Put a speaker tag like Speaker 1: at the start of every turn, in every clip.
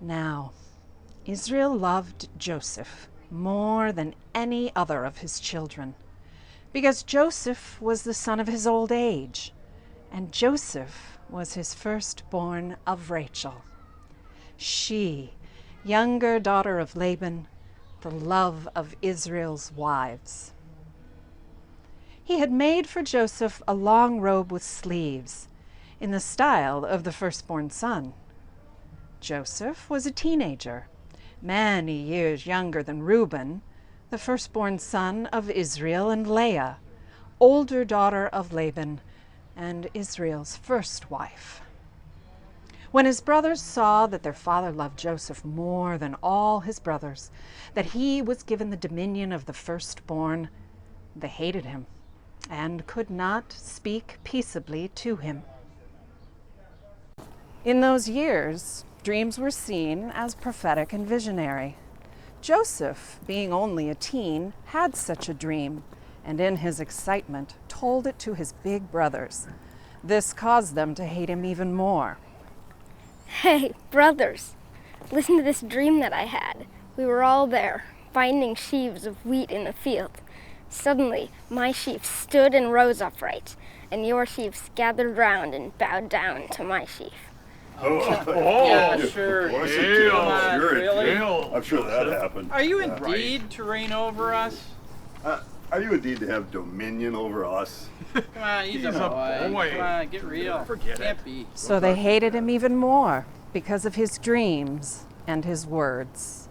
Speaker 1: Now, Israel loved Joseph more than any other of his children, because Joseph was the son of his old age, and Joseph was his firstborn of Rachel. She, younger daughter of Laban, the love of Israel's wives. He had made for Joseph a long robe with sleeves, in the style of the firstborn son. Joseph was a teenager, many years younger than Reuben, the firstborn son of Israel and Leah, older daughter of Laban and Israel's first wife. When his brothers saw that their father loved Joseph more than all his brothers, that he was given the dominion of the firstborn, they hated him and could not speak peaceably to him. In those years, dreams were seen as prophetic and visionary. Joseph, being only a teen, had such a dream, and in his excitement told it to his big brothers. This caused them to hate him even more.
Speaker 2: Hey, brothers, listen to this dream that I had. We were all there, finding sheaves of wheat in the field. Suddenly, my sheaf stood and rose upright, and your sheaves gathered round and bowed down to my sheaf.
Speaker 3: Yeah, sure.
Speaker 4: Of course
Speaker 3: Come
Speaker 4: it did.
Speaker 3: on,
Speaker 4: Sure it
Speaker 3: really?
Speaker 4: did. I'm sure that happened.
Speaker 3: Are you
Speaker 4: Yeah.
Speaker 3: indeed to reign over us?
Speaker 4: Are you indeed to have dominion over us?
Speaker 3: Come on, he's a boy. Come on, get real. Can't be.
Speaker 1: So they hated him even more because of his dreams and his words.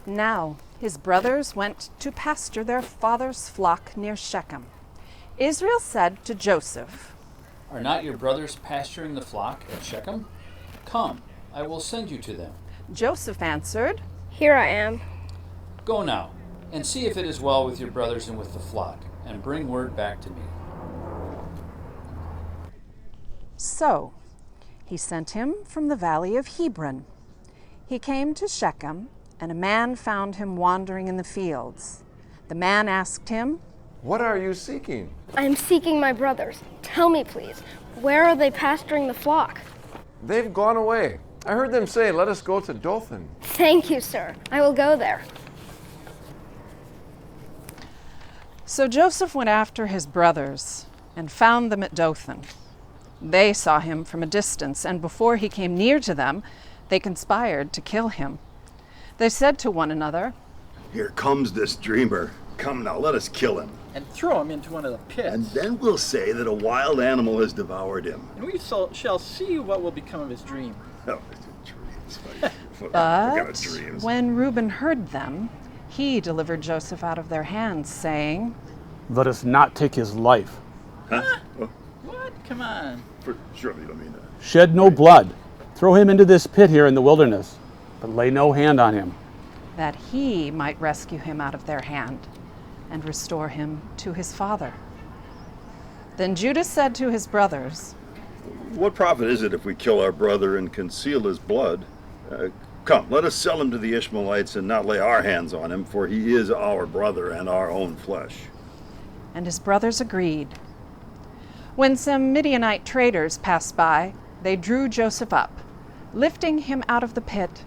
Speaker 1: Now his brothers went to pasture their father's flock near Shechem. Israel said to Joseph,
Speaker 5: "Are not your brothers pasturing the flock at Shechem? Come, I will send you to them."
Speaker 1: Joseph answered,
Speaker 2: Here I am.
Speaker 5: Go now, and see if it is well with your brothers and with the flock, and bring word back to me.
Speaker 1: So he sent him from the valley of Hebron. He came to Shechem, and a man found him wandering in the fields. The man asked him,
Speaker 6: What are you seeking?
Speaker 2: I am seeking my brothers. Tell me, please, where are they pasturing the flock?
Speaker 6: They've gone away. I heard them say, Let us go to Dothan.
Speaker 2: Thank you, sir. I will go there.
Speaker 1: So Joseph went after his brothers and found them at Dothan. They saw him from a distance, and before he came near to them, they conspired to kill him. They said to one another,
Speaker 4: Here comes this dreamer. Come now, let us kill him.
Speaker 3: And throw him into one of the pits.
Speaker 4: And then we'll say that a wild animal has devoured him.
Speaker 3: And we shall see what will become of his dream.
Speaker 4: Oh, dreams. What
Speaker 1: but
Speaker 4: kind of dreams?
Speaker 1: when Reuben heard them, he delivered Joseph out of their hands, saying,
Speaker 7: Let us not take his life.
Speaker 4: Huh?
Speaker 3: What? Come on.
Speaker 4: Surely you don't mean that.
Speaker 7: Shed no blood. Throw him into this pit here in the wilderness, but lay no hand on him.
Speaker 1: that he might rescue him out of their hand and restore him to his father. Then Judah said to his brothers,
Speaker 4: What profit is it if we kill our brother and conceal his blood? Come, let us sell him to the Ishmaelites and not lay our hands on him, for he is our brother and our own flesh.
Speaker 1: And his brothers agreed. When some Midianite traders passed by, they drew Joseph up, lifting him out of the pit,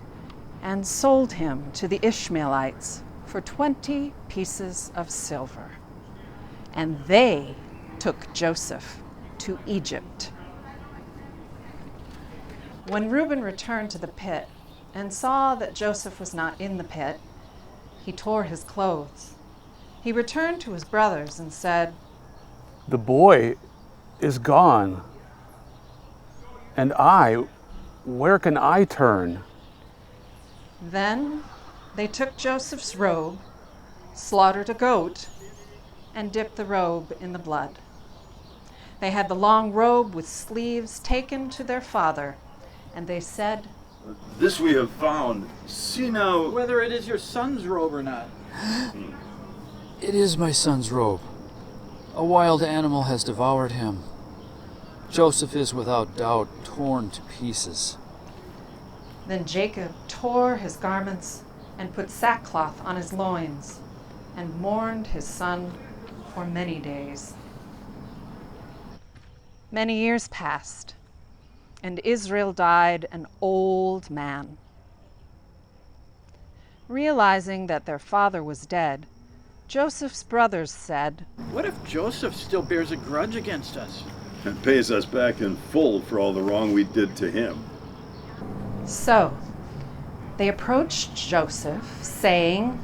Speaker 1: and sold him to the Ishmaelites for 20 pieces of silver. And they took Joseph to Egypt. When Reuben returned to the pit and saw that Joseph was not in the pit, he tore his clothes. He returned to his brothers and said,
Speaker 7: The boy is gone. And where can I turn?
Speaker 1: Then they took Joseph's robe, slaughtered a goat, and dipped the robe in the blood. They had the long robe with sleeves taken to their father, and they said,
Speaker 4: This we have found. See now.
Speaker 3: Whether it is your son's robe or not.
Speaker 5: It is my son's robe. A wild animal has devoured him. Joseph is without doubt torn to pieces.
Speaker 1: Then Jacob tore his garments and put sackcloth on his loins and mourned his son for many days. Many years passed, and Israel died an old man. Realizing that their father was dead, Joseph's brothers said,
Speaker 3: What if Joseph still bears a grudge against us?
Speaker 4: And pays us back in full for all the wrong we did to him.
Speaker 1: So they approached Joseph, saying,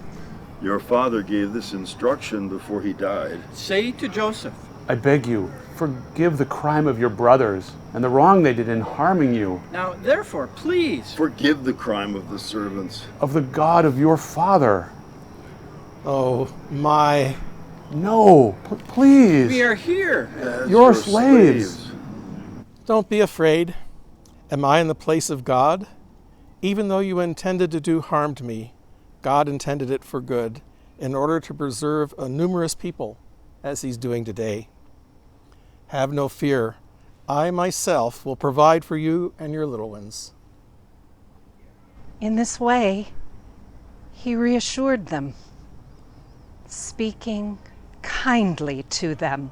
Speaker 4: Your father gave this instruction before he died.
Speaker 3: Say to Joseph,
Speaker 7: I beg you, forgive the crime of your brothers and the wrong they did in harming you,
Speaker 3: now therefore, please,
Speaker 4: Forgive the crime of the servants.
Speaker 7: of the God of your father.
Speaker 8: Oh, my.
Speaker 7: No, please.
Speaker 3: we are here.
Speaker 4: As
Speaker 7: Your slaves.
Speaker 8: Don't be afraid. Am I in the place of God? Even though you intended to do harm to me, God intended it for good, in order to preserve a numerous people, as he's doing today. Have no fear. I myself will provide for you and your little ones.
Speaker 1: In this way, he reassured them, speaking kindly to them.